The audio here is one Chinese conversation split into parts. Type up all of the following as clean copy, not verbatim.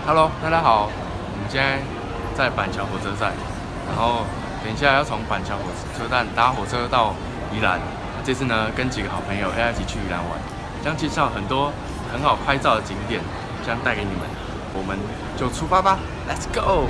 Hello， 大家好，我们现在在板桥火车站，然后等一下要从板桥火车站搭火车到宜兰。这次呢，跟几个好朋友要一起去宜兰玩，将介绍很多很好拍照的景点，将带给你们。我们就出发吧 ，Let's go！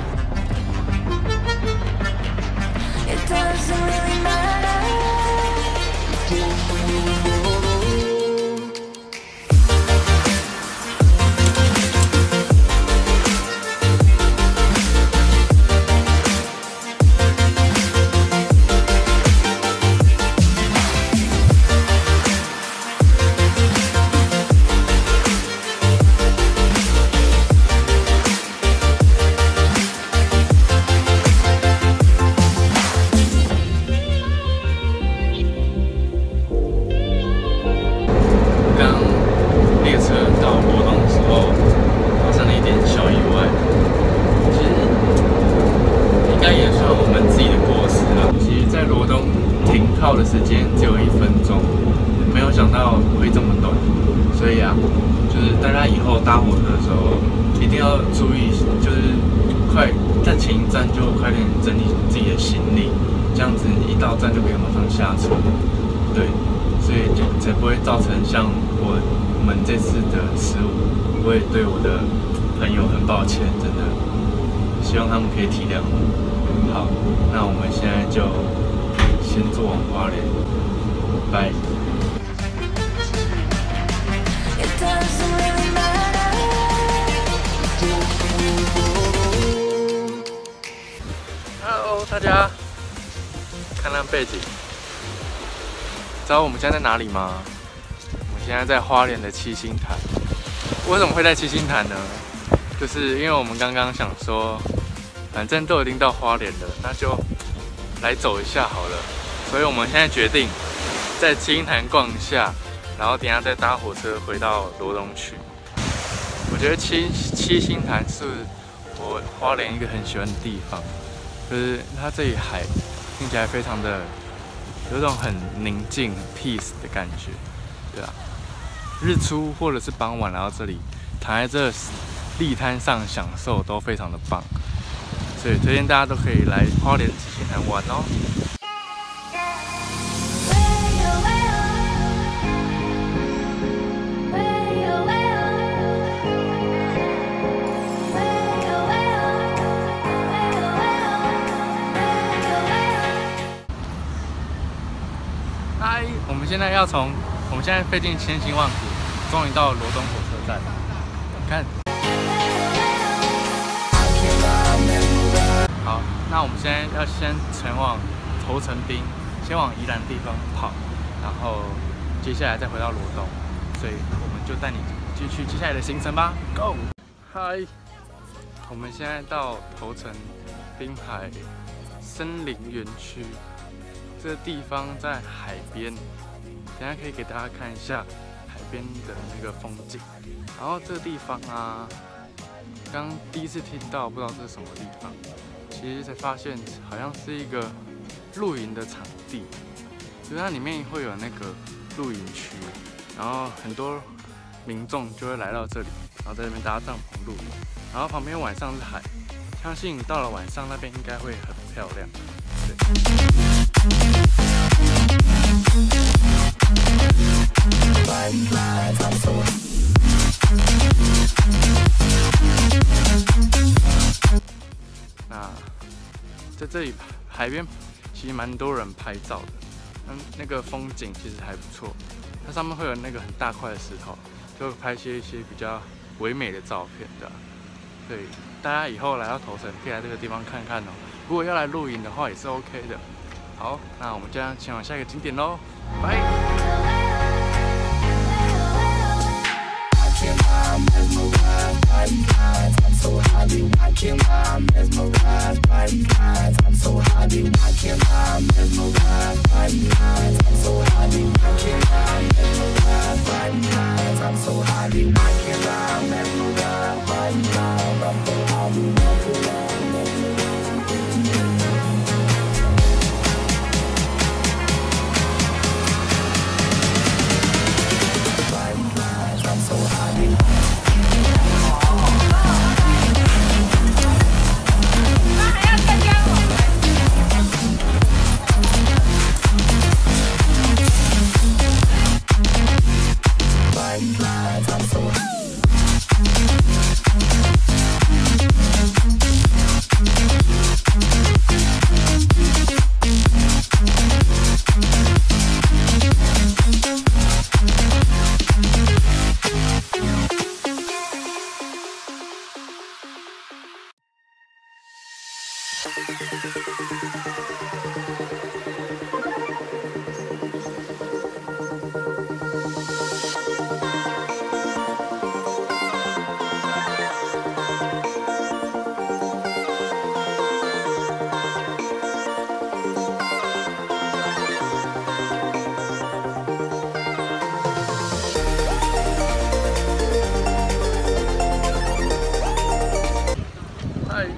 的时间只有1分钟，没有想到会这么短，所以啊，就是大家以后搭火车的时候一定要注意，就是快在前一站就快点整理自己的行李，这样子一到站就可以马上下车，对，所以就才不会造成像我们这次的失误，我也对我的朋友很抱歉，真的，希望他们可以体谅我。好，那我们现在就先坐往花莲，拜。Hello， 大家，看那背景，知道我们现在在哪里吗？我们现在在花莲的七星潭。为什么会在七星潭呢？就是因为我们刚刚想说，反正都已经到花莲了，那就来走一下好了。所以我们现在决定在七星潭逛一下，然后等一下再搭火车回到罗东去。我觉得七星潭是我花莲一个很喜欢的地方，就是它这里海听起来非常的有种很宁静、peace 的感觉，对啊。日出或者是傍晚来到这里，躺在这地滩上享受都非常的棒，所以推荐大家都可以来花莲七星潭玩哦。我们现在费尽千辛万苦，终于到罗东火车站。看，好，那我们现在要先前往头城滨，先往宜兰地方跑，然后接下来再回到罗东，所以我们就带你继续接下来的行程吧。Go！ 嗨，我们现在到头城滨海森林园区。这个地方在海边，等一下可以给大家看一下海边的那个风景。然后这个地方啊，刚第一次听到，不知道这是什么地方，其实才发现好像是一个露营的场地，就是它里面会有那个露营区，然后很多民众就会来到这里，然后在这边搭帐篷露营，然后旁边晚上是海，相信到了晚上那边应该会很漂亮。那在这里海边其实蛮多人拍照的，那个风景其实还不错。它上面会有那个很大块的石头，就会拍一些比较唯美的照片的。对，大家以后来到头城可以来这个地方看看哦。如果要来露营的话，也是 OK 的。好，那我们将前往下一个景点喽，拜。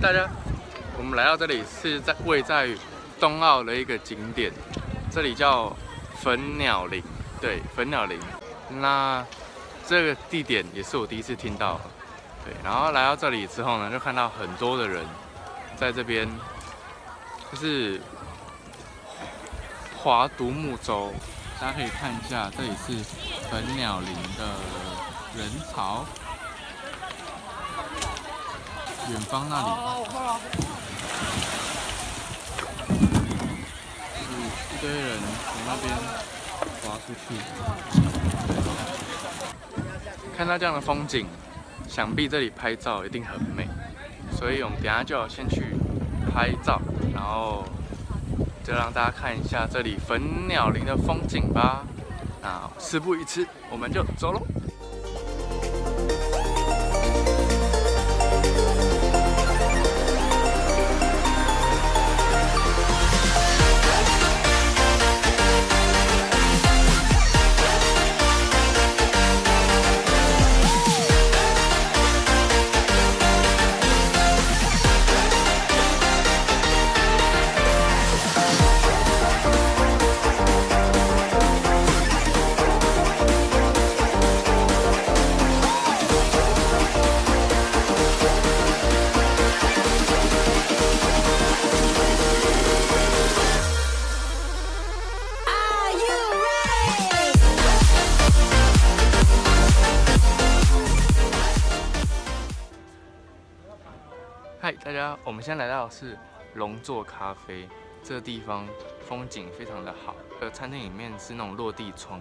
大家，我们来到这里是位在于东澳的一个景点，这里叫粉鸟林，对，粉鸟林。那这个地点也是我第一次听到，对。然后来到这里之后呢，就看到很多的人在这边，就是划独木舟。大家可以看一下，这里是粉鸟林的人潮。 远方那里，是一堆人从那边滑出去。看到这样的风景，想必这里拍照一定很美，所以我们等一下就要先去拍照，然后就让大家看一下这里粉鸟林的风景吧。那事不宜迟，我们就走喽。 嗨，大家，我们现在来到的是龙座咖啡，这个地方风景非常的好。餐厅里面是那种落地窗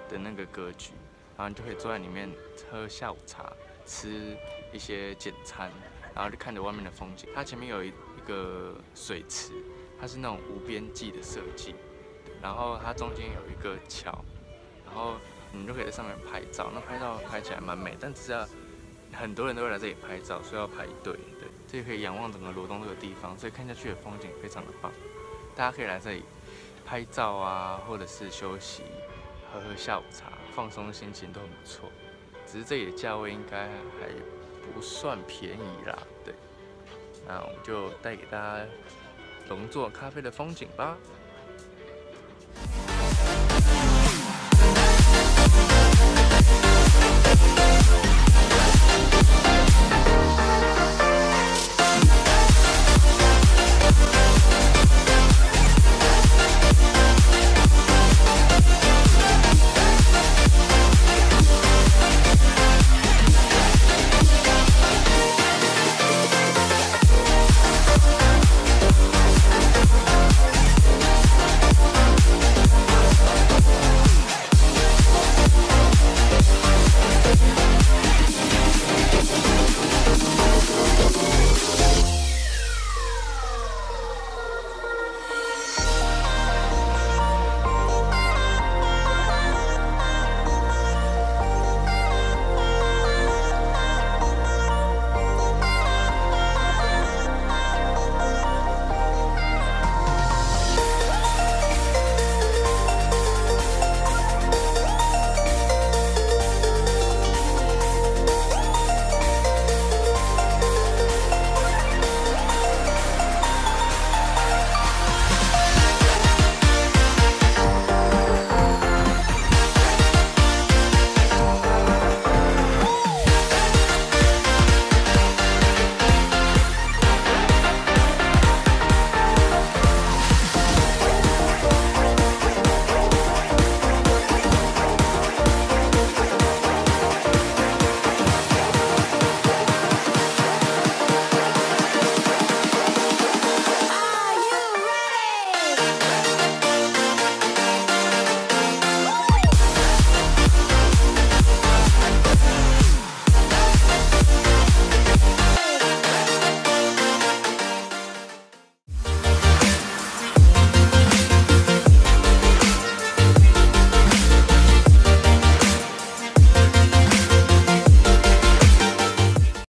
的那个格局，然后你就可以坐在里面喝下午茶，吃一些简餐，然后就看着外面的风景。它前面有一个水池，它是那种无边际的设计，然后它中间有一个桥，然后你就可以在上面拍照。那拍照拍起来蛮美，但只是很多人都会来这里拍照，所以要排队。对，这里可以仰望整个罗东这个地方，所以看下去的风景非常的棒。大家可以来这里拍照啊，或者是休息、喝下午茶、放松心情都很不错。只是这里的价位应该还不算便宜啦。对，那我们就带给大家龙座咖啡的风景吧。